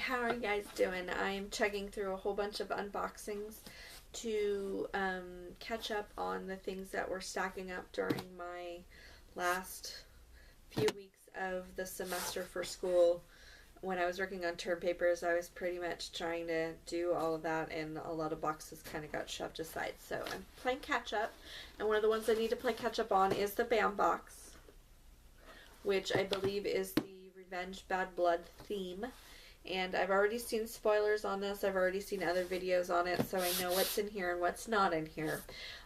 how are you guys doing? I'm chugging through a whole bunch of unboxings to catch up on the things that were stacking up during my last few weeks of the semester for school. When I was working on term papers, I was pretty much trying to do all of that, and a lot of boxes kind of got shoved aside. So I'm playing catch up, and one of the ones I need to play catch up on is the BAM box, which I believe is the Revenge Bad Blood theme. And I've already seen spoilers on this. I've already seen other videos on it, so I know what's in here and what's not in here.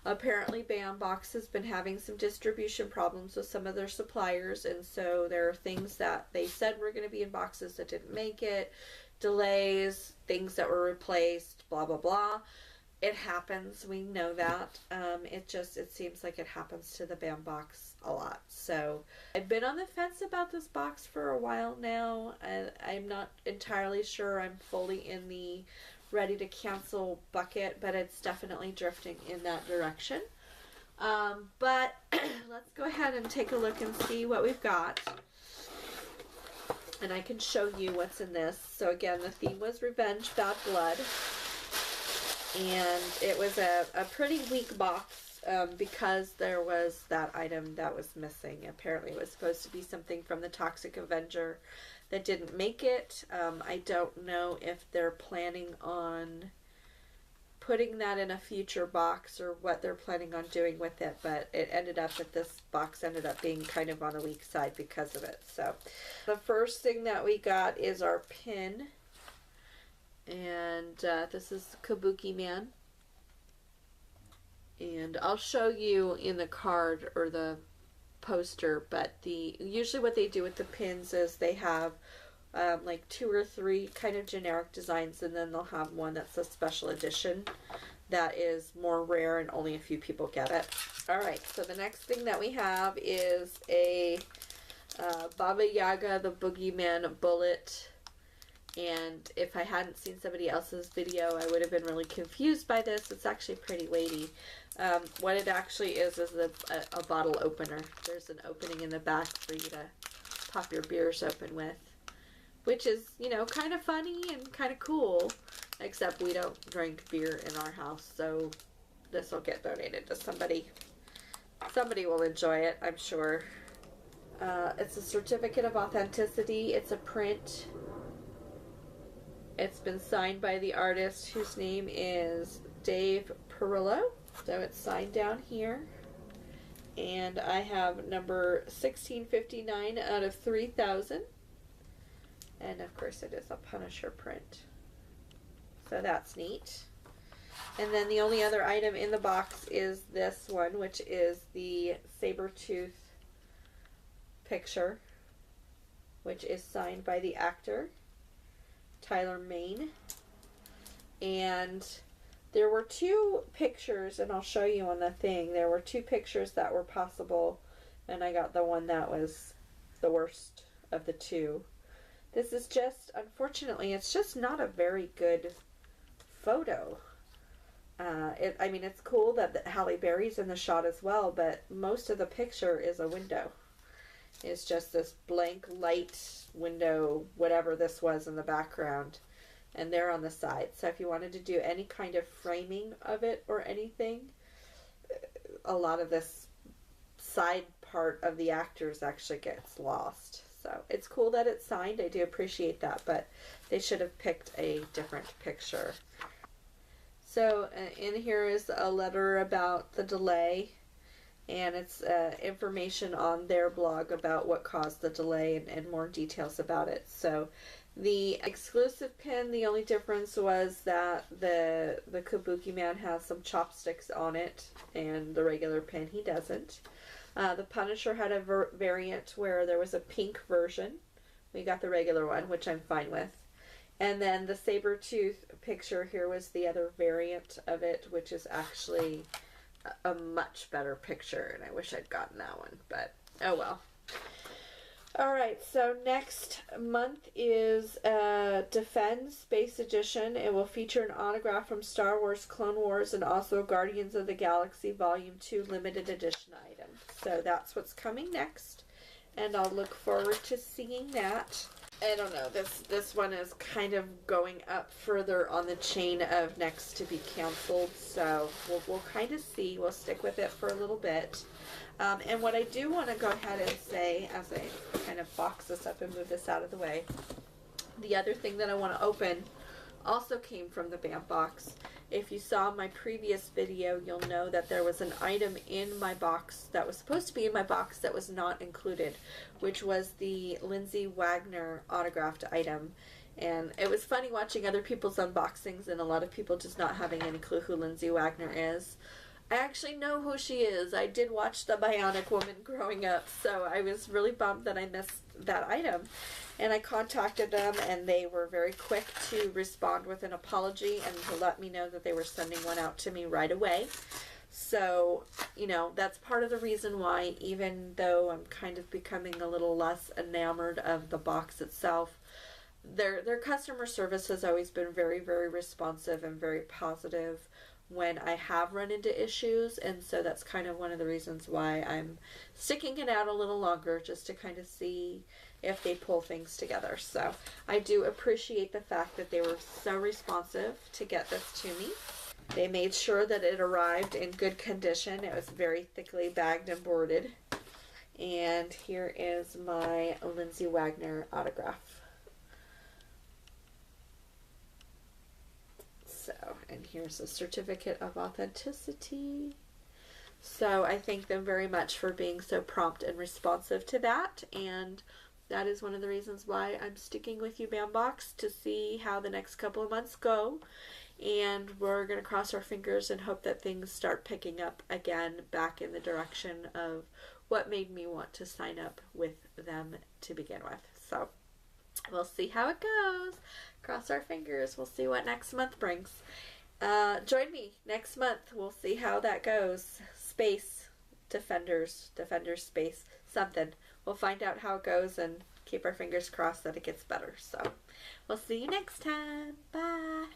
Apparently, BAM Box has been having some distribution problems with some of their suppliers, and so there are things that they said were going to be in boxes that didn't make it, delays, things that were replaced, blah, blah, blah. It happens. We know that. It seems like it happens to the BAM box a lot. So I've been on the fence about this box for a while now. I'm not entirely sure I'm fully in the ready to cancel bucket, but it's definitely drifting in that direction. But let's go ahead and take a look and see what we've got. And I can show you what's in this. So again, the theme was Revenge Bad Blood. And it was a pretty weak box because there was that item that was missing. Apparently it was supposed to be something from the Toxic Avenger that didn't make it. I don't know if they're planning on putting that in a future box or what they're planning on doing with it, but it ended up that this box ended up being kind of on the weak side because of it. So the first thing that we got is our pin. And this is Kabuki Man, and I'll show you in the card or the poster, but usually what they do with the pins is they have like 2 or 3 kind of generic designs, and then they'll have one that's a special edition that is more rare and only a few people get it. Alright, so the next thing that we have is a Baba Yaga the Boogeyman bullet. And if I hadn't seen somebody else's video, I would have been really confused by this. It's actually pretty weighty. What it actually is a bottle opener. There's an opening in the back for you to pop your beers open with, which is, you know, kind of funny and kind of cool, except we don't drink beer in our house, so this will get donated to somebody. Somebody will enjoy it, I'm sure. It's a certificate of authenticity. It's a print. It's been signed by the artist, whose name is Dave Perillo. So it's signed down here. And I have number 1659 out of 3000. And of course it is a Punisher print. So that's neat. And then the only other item in the box is this one, which is the Sabretooth picture, which is signed by the actor Tyler Mane. And there were 2 pictures, and I'll show you on the thing. There were 2 pictures that were possible, and I got the one that was the worst of the 2. This is just, unfortunately, it's just not a very good photo. I mean, it's cool that Halle Berry's in the shot as well, but most of the picture is a window. It's just this blank light window, whatever this was in the background, and they're on the side. So if you wanted to do any kind of framing of it or anything, a lot of this side part of the actors actually gets lost. So it's cool that it's signed. I do appreciate that, but they should have picked a different picture. So in here is a letter about the delay, and it's information on their blog about what caused the delay and more details about it. So the exclusive pin, the only difference was that the Kabuki Man has some chopsticks on it, and the regular pin, he doesn't. The Punisher had a variant where there was a pink version. We got the regular one, which I'm fine with. And then the Sabretooth picture here was the other variant of it, which is actually a much better picture, and I wish I'd gotten that one, but oh well. Alright, so next month is Defend Space Edition. It will feature an autograph from Star Wars Clone Wars and also Guardians of the Galaxy Volume 2 limited edition item. So that's what's coming next, and I'll look forward to seeing that. I don't know. This one is kind of going up further on the chain of next to be canceled. So we'll kind of see. We'll stick with it for a little bit. And what I do want to go ahead and say, as I kind of box this up and move this out of the way, the other thing that I want to open also came from the BAM box. If you saw my previous video, you'll know that there was an item in my box that was supposed to be in my box that was not included, which was the Lindsay Wagner autographed item. And it was funny watching other people's unboxings and a lot of people just not having any clue who Lindsay Wagner is. I actually know who she is. I did watch The Bionic Woman growing up, so I was really bummed that I missed that item. And I contacted them, and they were very quick to respond with an apology and to let me know that they were sending one out to me right away. So, you know, that's part of the reason why, even though I'm kind of becoming a little less enamored of the box itself, their customer service has always been very, very responsive and very positive when I have run into issues, and so that's kind of one of the reasons why I'm sticking it out a little longer, just to kind of see if they pull things together. So I do appreciate the fact that they were so responsive to get this to me. They made sure that it arrived in good condition. It was very thickly bagged and boarded. And here is my Lindsay Wagner autograph. So, and here's a certificate of authenticity. So I thank them very much for being so prompt and responsive to that, and that is one of the reasons why I'm sticking with you, BAMBox, to see how the next couple of months go. And we're going to cross our fingers and hope that things start picking up again back in the direction of what made me want to sign up with them to begin with. So we'll see how it goes. Cross our fingers. We'll see what next month brings. Join me next month. We'll see how that goes. Space. Defenders space. Something. We'll find out how it goes and keep our fingers crossed that it gets better. So we'll see you next time. Bye.